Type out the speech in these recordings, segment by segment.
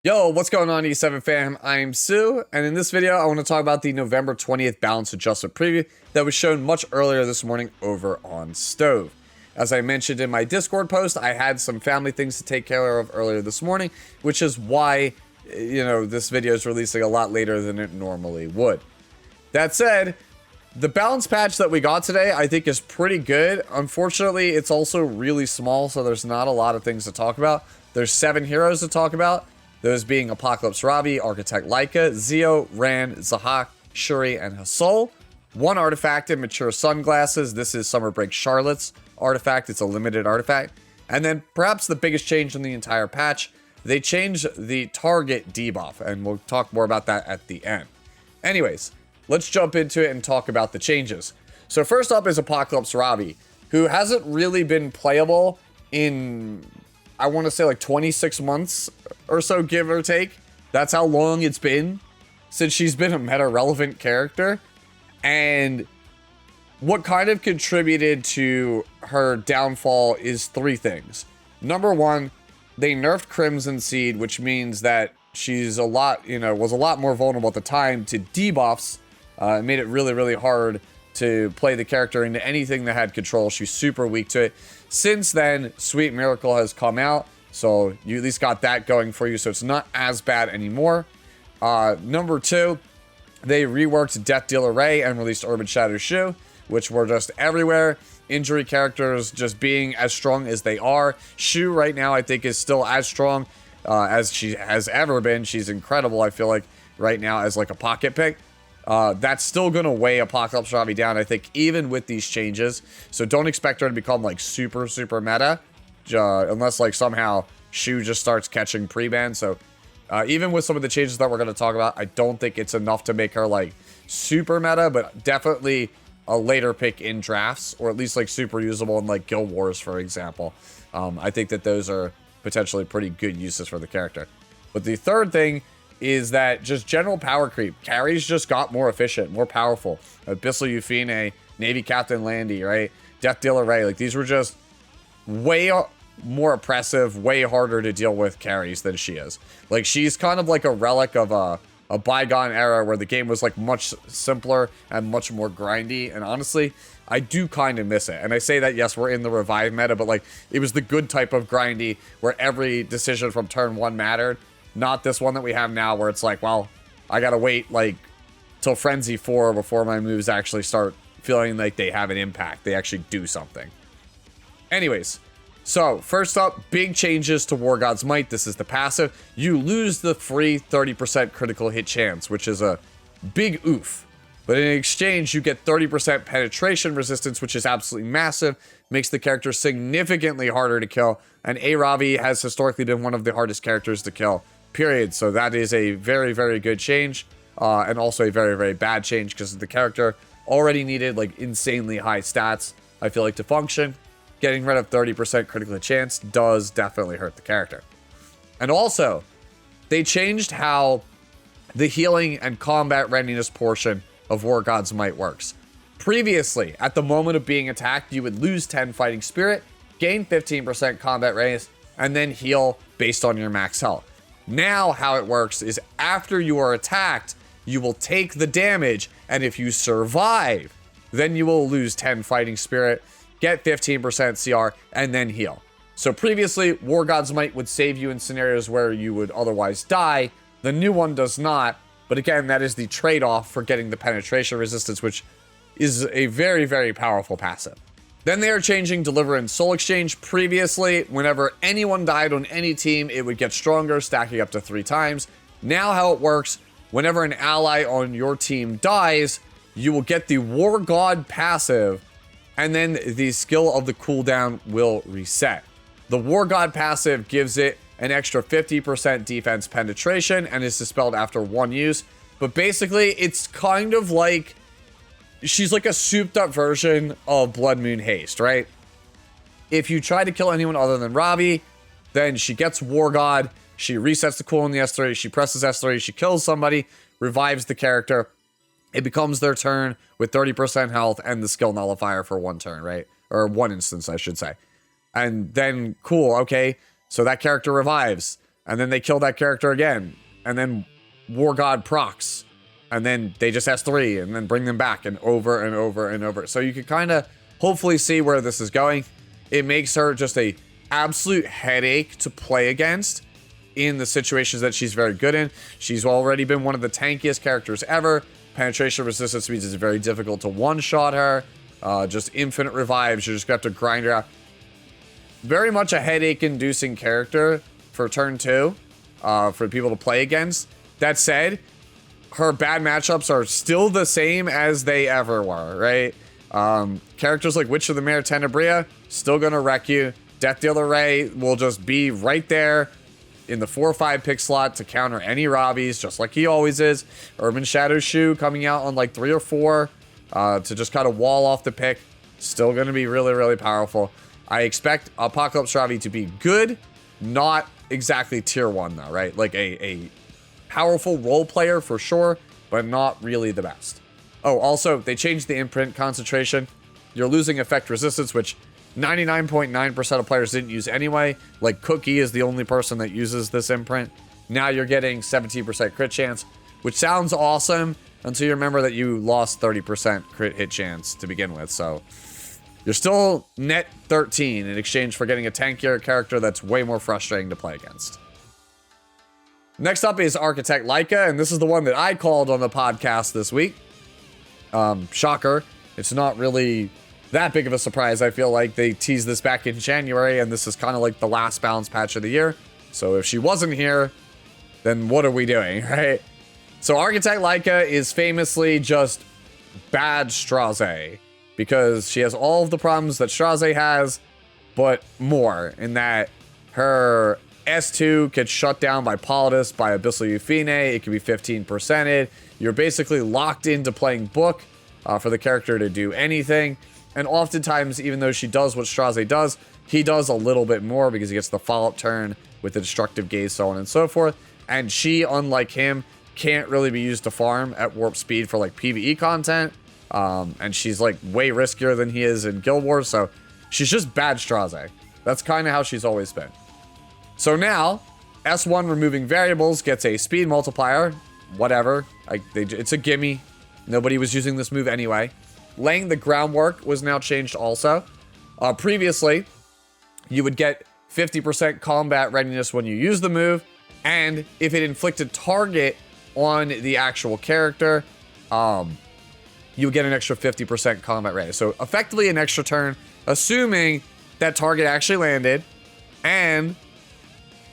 Yo, what's going on, E7 fam? I'm Sue, and in this video, I want to talk about the November 20th balance adjustment preview that was shown much earlier this morning over on Stove. As I mentioned in my Discord post, I had some family things to take care of earlier this morning, which is why, this video is releasing a lot later than it normally would. That said, the balance patch that we got today, I think, is pretty good. Unfortunately, it's also really small, so there's not a lot of things to talk about. There's 7 heroes to talk about. Those being Apocalypse Ravi, Architect Laika, Zio, Ran, Zahak, Shuri, and Hasol. 1 artifact in Mature Sunglasses. This is Summer Break Charlotte's artifact. It's a limited artifact. And then perhaps the biggest change in the entire patch, they changed the target debuff, and we'll talk more about that at the end. Anyways, let's jump into it and talk about the changes. So first up is Apocalypse Ravi, who hasn't really been playable in, I want to say, like 26 months or so, give or take. That's how long it's been since she's been a meta-relevant character. And what kind of contributed to her downfall is 3 things. Number 1, they nerfed Crimson Seed, which means that she's was a lot more vulnerable at the time to debuffs. It made it really, really hard to play the character into anything that had control. She's super weak to it. Since then, Sweet Miracle has come out, so you at least got that going for you, so it's not as bad anymore. Number 2, they reworked Death Dealer Ray and released Urban Shadow Shu, which were just everywhere. Injury characters just being as strong as they are. Shu right now, I think, is still as strong as she has ever been. She's incredible, I feel like, right now as like a pocket pick. That's still going to weigh Apocalypse Ravi down, I think, even with these changes. So don't expect her to become like super, super meta, unless like somehow Shu just starts catching pre-ban. So even with some of the changes that we're going to talk about, I don't think it's enough to make her like super meta, but definitely a later pick in drafts, or at least like super usable in like Guild Wars, for example. I think that those are potentially pretty good uses for the character. But the third thing is that just general power creep. Carries just got more efficient, more powerful. Abyssal Euphine, Navy Captain Landy, right? Death Dealer Ray. Like, these were just way more oppressive, way harder to deal with carries than she is. Like, she's kind of like a relic of a bygone era where the game was like much simpler and much more grindy. And honestly, I do kind of miss it. And I say that, yes, we're in the revive meta, but like, it was the good type of grindy where every decision from turn 1 mattered. Not this one that we have now where it's like, well, I gotta wait like till Frenzy 4 before my moves actually start feeling like they have an impact. They actually do something. Anyways, so first up, big changes to War God's Might. This is the passive. You lose the free 30% critical hit chance, which is a big oof. But in exchange, you get 30% penetration resistance, which is absolutely massive. Makes the character significantly harder to kill. And Ravi has historically been one of the hardest characters to kill, period. So that is a very, very good change. And also a very, very bad change because the character already needed like insanely high stats, I feel like, to function. Getting rid of 30% critical hit chance does definitely hurt the character. And also, they changed how the healing and combat readiness portion of War God's Might works. Previously, at the moment of being attacked, you would lose 10 fighting spirit, gain 15% combat readiness, and then heal based on your max health. Now, how it works is after you are attacked, you will take the damage, and if you survive, then you will lose 10 fighting spirit, get 15% CR, and then heal. So previously, War God's Might would save you in scenarios where you would otherwise die. The new one does not. But again, that is the trade-off for getting the penetration resistance, which is a very, very powerful passive. Then they are changing Deliver and Soul Exchange. Previously, whenever anyone died on any team, it would get stronger, stacking up to 3 times. Now how it works, whenever an ally on your team dies, you will get the War God passive, and then the skill of the cooldown will reset. The War God passive gives it an extra 50% defense penetration and is dispelled after 1 use. But basically, it's kind of like she's like a souped up version of Blood Moon Haste, right? If you try to kill anyone other than Ravi, then she gets War God, she resets the cooldown on the S3, she presses S3, she kills somebody, revives the character. It becomes their turn with 30% health and the skill nullifier for 1 turn, right? Or 1 instance, I should say. And then, cool, okay, so that character revives. and then they kill that character again, and then War God procs, and then they just S3, and then bring them back, and over and over and over. So you can kind of hopefully see where this is going. It makes her just a absolute headache to play against in the situations that she's very good in. She's already been one of the tankiest characters ever. Penetration resistance means it's very difficult to one-shot her. Just infinite revives. You just have to grind her out. Very much a headache-inducing character for turn 2 for people to play against. That said, her bad matchups are still the same as they ever were, right? Characters like Witch of the Mare Tenebria, still going to wreck you. Death Dealer Ray will just be right there in the 4 or 5 pick slot to counter any Ravis, just like he always is. Urban Shadow Shoe coming out on like 3 or 4 to just kind of wall off the pick. Still going to be really, really powerful. I expect Apocalypse Ravi to be good, not exactly tier 1 though, right? Like a powerful role player for sure, but not really the best. Oh, also, they changed the imprint concentration. You're losing effect resistance, which 99.9% of players didn't use anyway. Like Cookie is the only person that uses this imprint. Now you're getting 17% crit chance, which sounds awesome until you remember that you lost 30% crit hit chance to begin with. So you're still net 13 in exchange for getting a tankier character that's way more frustrating to play against. Next up is Architect Leica, and this is the one that I called on the podcast this week. Shocker. It's not really that big of a surprise. I feel like they teased this back in January, and this is kind of like the last balance patch of the year. So if she wasn't here, then what are we doing, right? So Architect Leica is famously just bad Straze, because she has all of the problems that Straze has, but more, in that her S2 gets shut down by Politis, by Abyssal Euphine. It can be 15%ed. You're basically locked into playing Book for the character to do anything. And oftentimes, even though she does what Straze does, he does a little bit more because he gets the follow-up turn with the Destructive Gaze, so on and so forth. And she, unlike him, can't really be used to farm at warp speed for like PvE content. And she's like way riskier than he is in Guild Wars, so she's just bad Straze. That's kind of how she's always been. So now, S1 removing variables gets a speed multiplier. Whatever. It's a gimme. Nobody was using this move anyway. Laying the groundwork was now changed also. Previously, you would get 50% combat readiness when you use the move, and if it inflicted target on the actual character, you would get an extra 50% combat readiness. So effectively an extra turn, assuming that target actually landed, and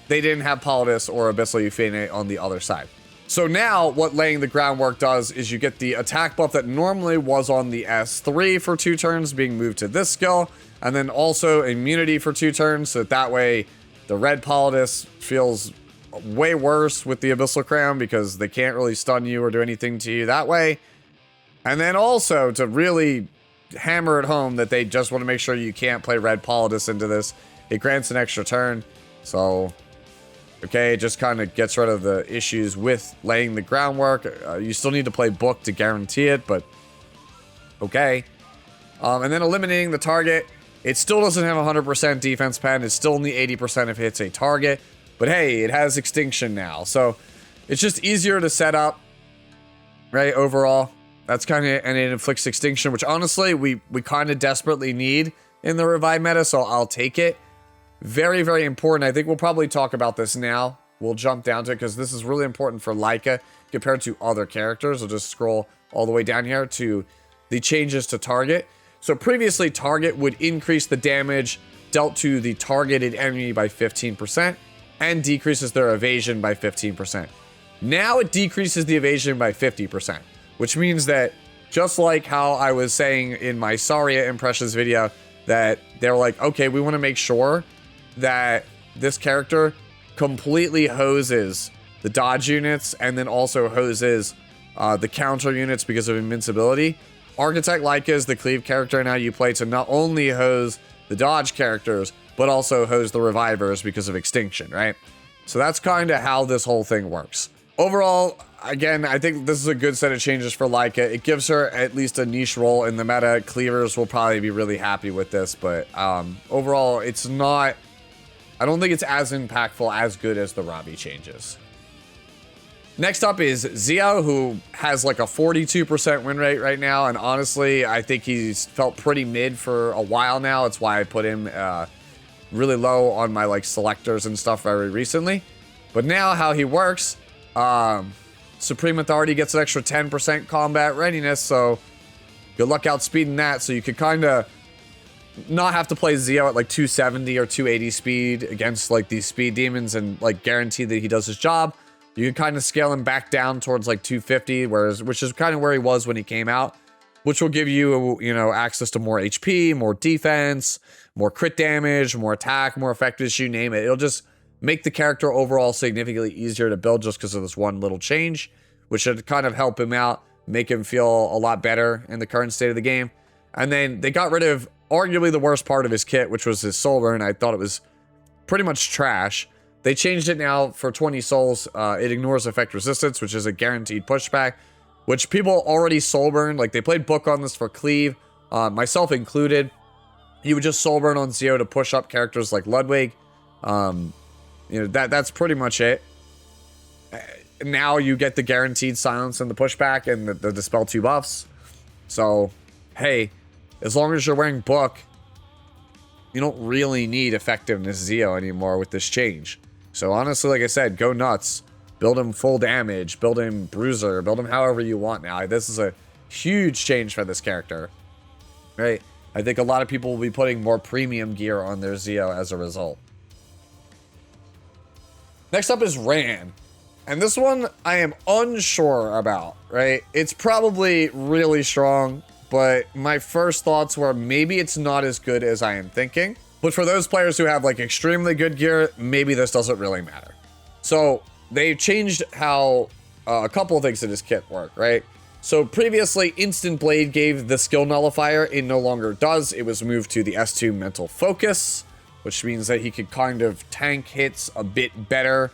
they didn't have Politis or Abyssal Euphine on the other side. So now what laying the groundwork does is you get the attack buff that normally was on the S3 for 2 turns being moved to this skill, and then also immunity for 2 turns, so that way the red Politis feels way worse with the Abyssal Crown because they can't really stun you or do anything to you that way. And then also to really hammer it home that they just want to make sure you can't play red Politis into this, it grants an extra turn. So okay, it just kind of gets rid of the issues with laying the groundwork. You still need to play Book to guarantee it, but okay. And then eliminating the target. It still doesn't have 100% defense pen. It's still only 80% if it hits a target. But hey, it has Extinction now. So it's just easier to set up, right, overall. That's kind of, and it inflicts Extinction, which honestly, we kind of desperately need in the Revive meta, so I'll take it. Very, very important. I think we'll probably talk about this now. We'll jump down to it because this is really important for Leica compared to other characters. We'll just scroll all the way down here to the changes to target. So previously, target would increase the damage dealt to the targeted enemy by 15% and decreases their evasion by 15%. Now it decreases the evasion by 50%, which means that just like how I was saying in my Saria impressions video, that they're like, okay, we want to make sure that this character completely hoses the dodge units and then also hoses the counter units because of invincibility. Architect Leica is the cleave character now you play to not only hose the dodge characters, but also hose the revivers because of Extinction, right? So that's kind of how this whole thing works. Overall, again, I think this is a good set of changes for Leica. It gives her at least a niche role in the meta. Cleavers will probably be really happy with this, but overall, it's not I don't think it's as impactful, as good as the Ravi changes. Next up is Zio, who has like a 42% win rate right now. And honestly, I think he's felt pretty mid for a while now. It's why I put him really low on my like selectors and stuff very recently. But now how he works, Supreme Authority gets an extra 10% combat readiness. So good luck outspeeding that. So you could kind of not have to play Zio at like 270 or 280 speed against like these speed demons and like guarantee that he does his job. You can kind of scale him back down towards like 250, which is kind of where he was when he came out, which will give you, you know, access to more HP, more defense, more crit damage, more attack, more effectiveness, you name it. It'll just make the character overall significantly easier to build just because of this one little change, which should kind of help him out, make him feel a lot better in the current state of the game. And then they got rid of arguably the worst part of his kit, which was his soul burn. I thought it was pretty much trash. They changed it now for 20 souls. It ignores effect resistance, which is a guaranteed pushback, which people already soul burn. Like, they played book on this for cleave, myself included. You would just soul burn on Zio to push up characters like Ludwig. You know, that's pretty much it. Now you get the guaranteed silence and the pushback and the dispel 2 buffs. So, hey, as long as you're wearing book, you don't really need effectiveness Zio anymore with this change. So honestly, like I said, go nuts. Build him full damage, build him bruiser, build him however you want now. This is a huge change for this character, right? I think a lot of people will be putting more premium gear on their Zio as a result. Next up is Ran. And this one I am unsure about, right? It's probably really strong, but my first thoughts were maybe it's not as good as I am thinking. But for those players who have like extremely good gear, maybe this doesn't really matter. So they've changed how a couple of things in his kit work, right? So previously, Instant Blade gave the skill nullifier. It no longer does. It was moved to the S2 Mental Focus, which means that he could kind of tank hits a bit better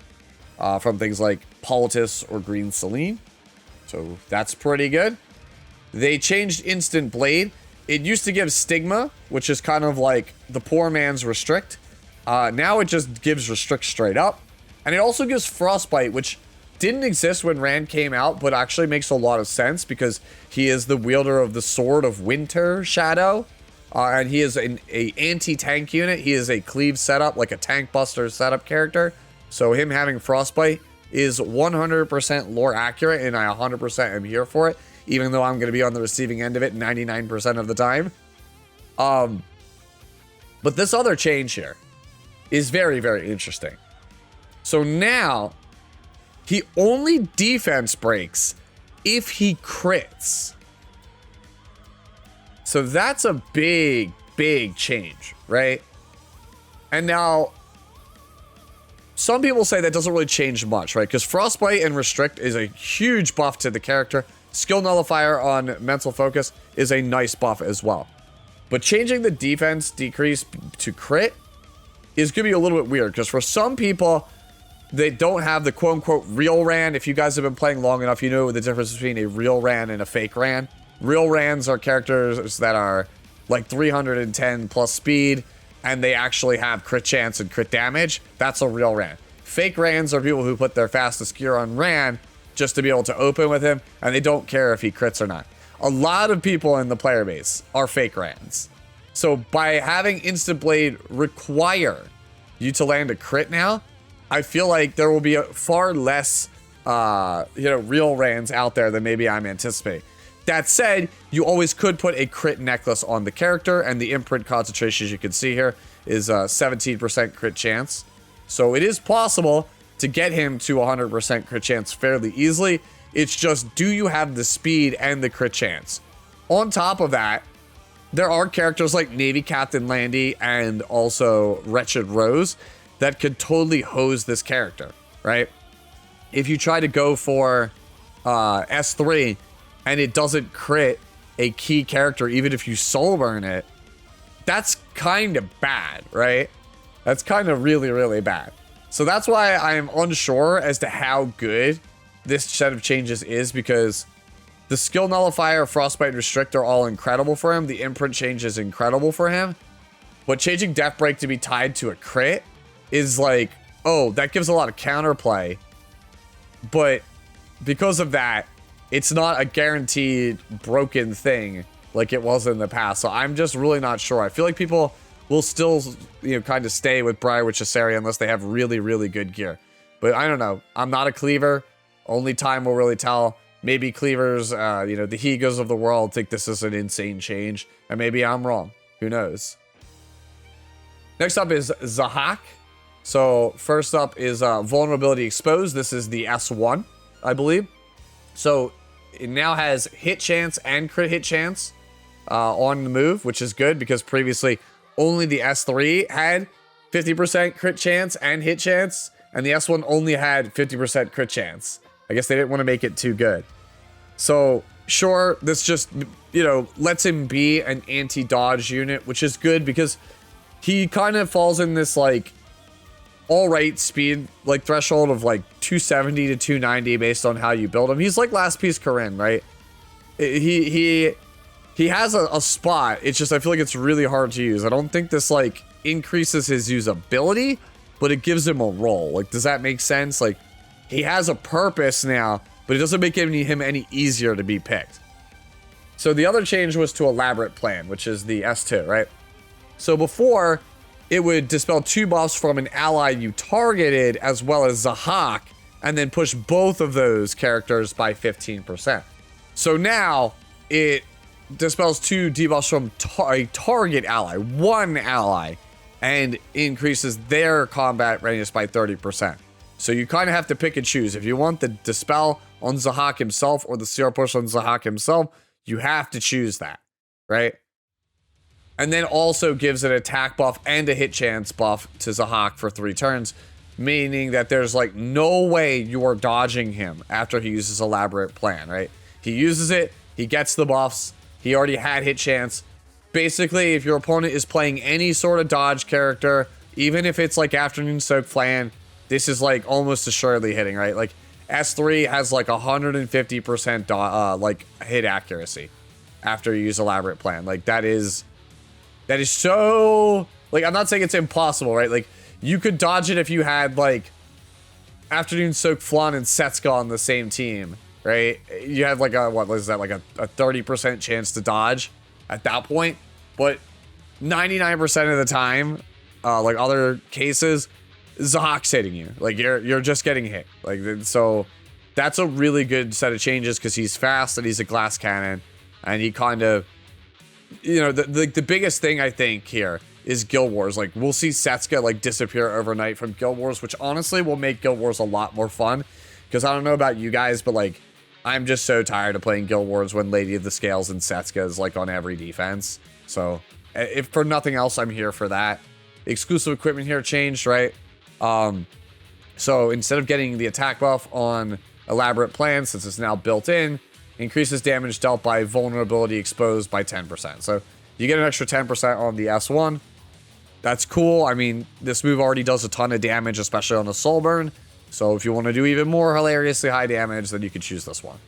from things like Politis or Green Celine. So that's pretty good. They changed Instant Blade. It used to give Stigma, which is kind of like the poor man's Restrict. Now it just gives Restrict straight up. And it also gives Frostbite, which didn't exist when Rand came out, but actually makes a lot of sense because he is the wielder of the Sword of Winter Shadow. And he is an anti-tank unit. He is a cleave setup, like a tank buster setup character. So him having Frostbite is 100% lore accurate, and I 100% am here for it, even though I'm going to be on the receiving end of it 99% of the time. But this other change here is very, very interesting. So now, he only defense breaks if he crits. So that's a big, big change, right? And now, some people say that doesn't really change much, right? Because Frostbite and Restrict is a huge buff to the character. Skill Nullifier on Mental Focus is a nice buff as well. But changing the defense decrease to crit is going to be a little bit weird. Because for some people, they don't have the quote-unquote real Ran. If you guys have been playing long enough, you know the difference between a real Ran and a fake Ran. Real Rans are characters that are like 310 plus speed, and they actually have crit chance and crit damage. That's a real Ran. Fake Rans are people who put their fastest gear on Ran just to be able to open with him, and they don't care if he crits or not. A lot of people in the player base are fake Rans. So by having Instant Blade require you to land a crit now, I feel like there will be a far less, real Rans out there than maybe I'm anticipating. That said, you always could put a crit necklace on the character, and the imprint concentration, as you can see here, is 17% crit chance. So it is possible to get him to 100% crit chance fairly easily. It's just, do you have the speed and the crit chance? On top of that, there are characters like Navy Captain Landy and also Wretched Rose that could totally hose this character, right? If you try to go for S3 and it doesn't crit a key character, even if you soul burn it, that's kind of bad, right? That's kind of really, really bad. So that's why I am unsure as to how good this set of changes is, because the skill nullifier, Frostbite, and Restrict are all incredible for him. The imprint change is incredible for him. But changing Death Break to be tied to a crit is like, oh, that gives a lot of counterplay. But because of that, it's not a guaranteed broken thing like it was in the past. So I'm just really not sure. I feel like people will still, kind of stay with Briar with Chessaria unless they have really, really good gear. But I don't know. I'm not a cleaver. Only time will really tell. Maybe cleavers, the Higos of the world think this is an insane change. And maybe I'm wrong. Who knows? Next up is Zahak. So first up is Vulnerability Exposed. This is the S1, I believe. So it now has hit chance and crit hit chance on the move, which is good because previously only the S3 had 50% crit chance and hit chance, and the S1 only had 50% crit chance. I guess they didn't want to make it too good. So sure, this just, lets him be an anti-dodge unit, which is good because he kind of falls in this all right speed threshold of 270 to 290 based on how you build him. He's like last piece Corinne, right? He has a spot. It's just I feel like it's really hard to use. I don't think this increases his usability, but it gives him a role. Does that make sense? He has a purpose now, but it doesn't make him any easier to be picked. So the other change was to Elaborate Plan, which is the S2, right? So before, it would dispel 2 buffs from an ally you targeted as well as Zahak, and then push both of those characters by 15%. So now, it dispels 2 debuffs from a target ally, one ally, and increases their combat readiness by 30%. So you kind of have to pick and choose. If you want the dispel on Zahak himself or the CR push on Zahak himself, you have to choose that, right? And then also gives an attack buff and a hit chance buff to Zahak for 3 turns, meaning that there's no way you are dodging him after he uses Elaborate Plan, right? He uses it, he gets the buffs, he already had hit chance. Basically, if your opponent is playing any sort of dodge character, even if it's Afternoon Soak Flan, this is almost assuredly hitting, right? S3 has 150% hit accuracy after you use Elaborate Plan. That is so, I'm not saying it's impossible, right? You could dodge it if you had, Afternoon Soak Flan and Setsuka on the same team, right? You have, what was that, a 30% chance to dodge at that point. But 99% of the time, other cases, Zahak's hitting you. You're just getting hit. So that's a really good set of changes because he's fast and he's a glass cannon. And he kind of, the biggest thing I think here is Guild Wars. We'll see Setsuka disappear overnight from Guild Wars, which honestly will make Guild Wars a lot more fun. Because I don't know about you guys, but I'm just so tired of playing Guild Wars when Lady of the Scales and Setsuka is on every defense. So if for nothing else, I'm here for that. Exclusive equipment here changed, right? So instead of getting the attack buff on Elaborate Plan, since it's now built in, increases damage dealt by Vulnerability Exposed by 10%. So you get an extra 10% on the S1. That's cool. I mean, this move already does a ton of damage, especially on the Soul Burn. So if you want to do even more hilariously high damage, then you can choose this one.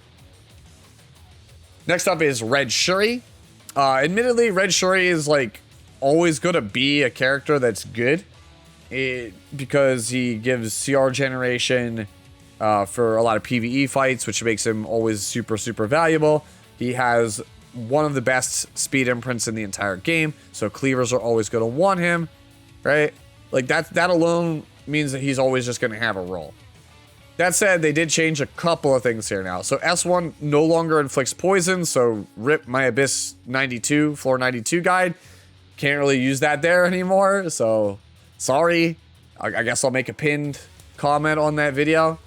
Next up is Red Shuri. Admittedly, Red Shuri is always going to be a character that's good. Because he gives CR generation for a lot of PvE fights, which makes him always super, super valuable. He has one of the best speed imprints in the entire game, so cleavers are always going to want him, right? That alone means that he's always just going to have a role. That said, they did change a couple of things here now. So S1 no longer inflicts poison, so rip my Abyss 92, Floor 92 guide. Can't really use that there anymore, so sorry. I guess I'll make a pinned comment on that video.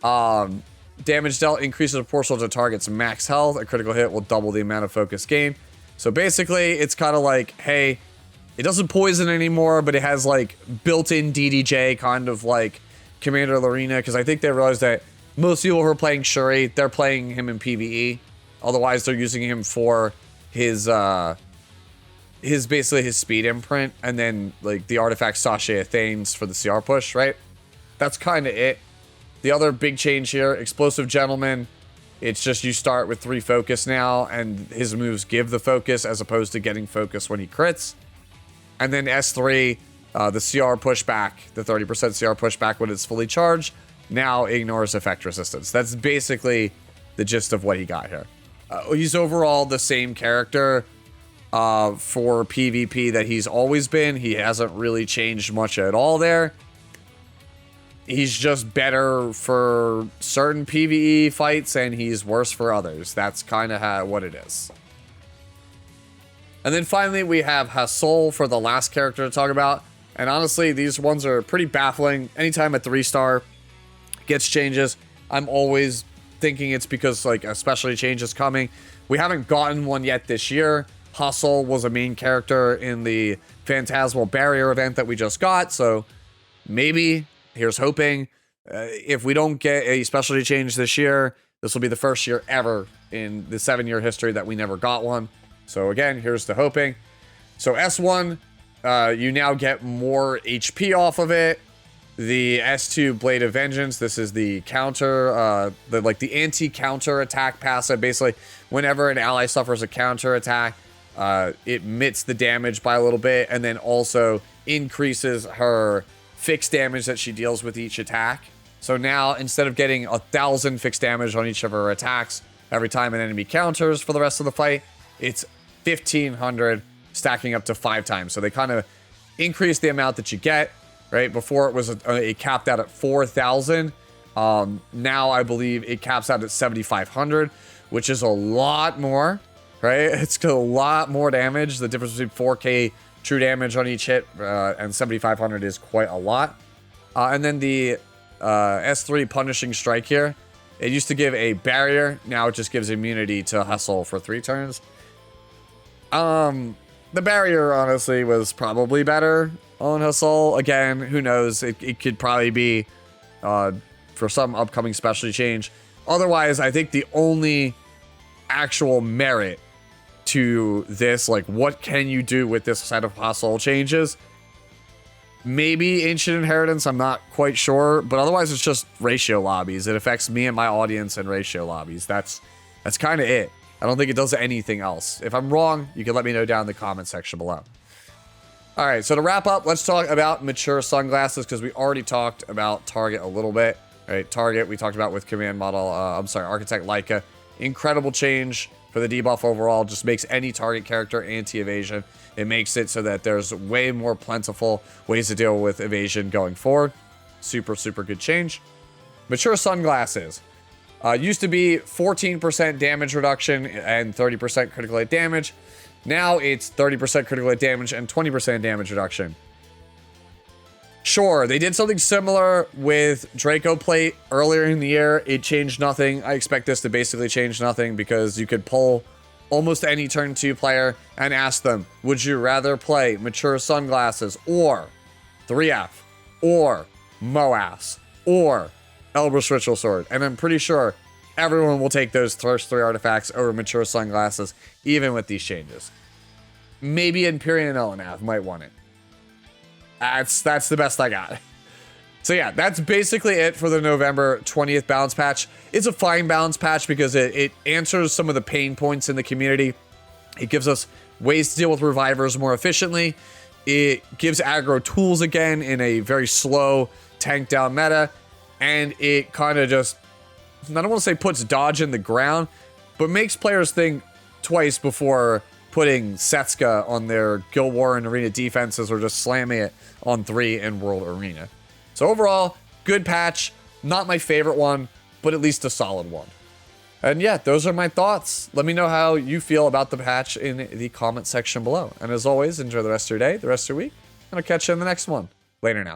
Damage dealt increases proportional to target's max health. A critical hit will double the amount of focus gained. So basically, it's kind of hey, it doesn't poison anymore, but it has built-in DDJ, kind of Commander Lorena, because I think they realized that most people who are playing Shuri, they're playing him in PvE. Otherwise, they're using him for his basically his speed imprint, and then the artifact Sachet Thanes for the CR push, right? That's kind of it. The other big change here, Explosive Gentleman. It's just you start with 3 focus now, and his moves give the focus as opposed to getting focus when he crits. And then S3 The CR pushback, the 30% CR pushback when it's fully charged, now ignores effect resistance. That's basically the gist of what he got here. He's overall the same character for PvP that he's always been. He hasn't really changed much at all there. He's just better for certain PvE fights and he's worse for others. That's kind of what it is. And then finally we have Hasol for the last character to talk about. And honestly, these ones are pretty baffling. Anytime a 3-star gets changes, I'm always thinking it's because like a specialty change is coming. We haven't gotten one yet this year. Hasol was a main character in the Phantasmal Barrier event that we just got, so maybe, here's hoping, if we don't get a specialty change this year, this will be the first year ever in the 7-year history that we never got one. So again, here's the hoping. So S1, you now get more HP off of it. The S2 Blade of Vengeance, this is the counter, the anti-counter attack passive. Basically, whenever an ally suffers a counter attack, it mits the damage by a little bit, and then also increases her fixed damage that she deals with each attack. So now, instead of getting 1,000 fixed damage on each of her attacks every time an enemy counters for the rest of the fight, it's 1,500 stacking up to 5 times. So they kind of increase the amount that you get. Right, before it was it capped out at 4,000. Now I believe it caps out at 7,500, which is a lot more. Right, it's got a lot more damage. The difference between 4K true damage on each hit and 7,500 is quite a lot. And then the S3 Punishing Strike here. It used to give a barrier. Now it just gives immunity to Hustle for 3 turns. The barrier honestly was probably better on Hasol. Again, who knows? It could probably be for some upcoming specialty change. Otherwise, I think the only actual merit to this, like what can you do with this set of Hasol changes? Maybe Ancient Inheritance, I'm not quite sure. But otherwise, it's just ratio lobbies. It affects me and my audience in ratio lobbies. That's kind of it. I don't think it does anything else. If I'm wrong, you can let me know down in the comment section below. All right, so to wrap up, let's talk about mature sunglasses because we already talked about Target a little bit. Right, Target we talked about with Command Model, Architect Leica. Incredible change for the debuff overall. Just makes any Target character anti-evasion. It makes it so that there's way more plentiful ways to deal with evasion going forward. Super, super good change. Mature sunglasses. Used to be 14% damage reduction and 30% critical hit damage. Now it's 30% critical hit damage and 20% damage reduction. Sure, they did something similar with Draco Plate earlier in the year. It changed nothing. I expect this to basically change nothing because you could pull almost any turn 2 player and ask them, would you rather play Mature Sunglasses or 3F or Moas or Elbrus Ritual Sword? And I'm pretty sure everyone will take those first 3 artifacts over Mature Sunglasses, even with these changes. Maybe Empyrean Elanav might want it. That's the best I got. So yeah, that's basically it for the November 20th balance patch. It's a fine balance patch because it answers some of the pain points in the community. It gives us ways to deal with revivers more efficiently. It gives aggro tools again in a very slow tank down meta. And it kind of just, I don't want to say puts dodge in the ground, but makes players think twice before putting Setsuka on their Guild War and Arena defenses or just slamming it on 3 in World Arena. So overall, good patch. Not my favorite one, but at least a solid one. And yeah, those are my thoughts. Let me know how you feel about the patch in the comment section below. And as always, enjoy the rest of your day, the rest of your week, and I'll catch you in the next one. Later now.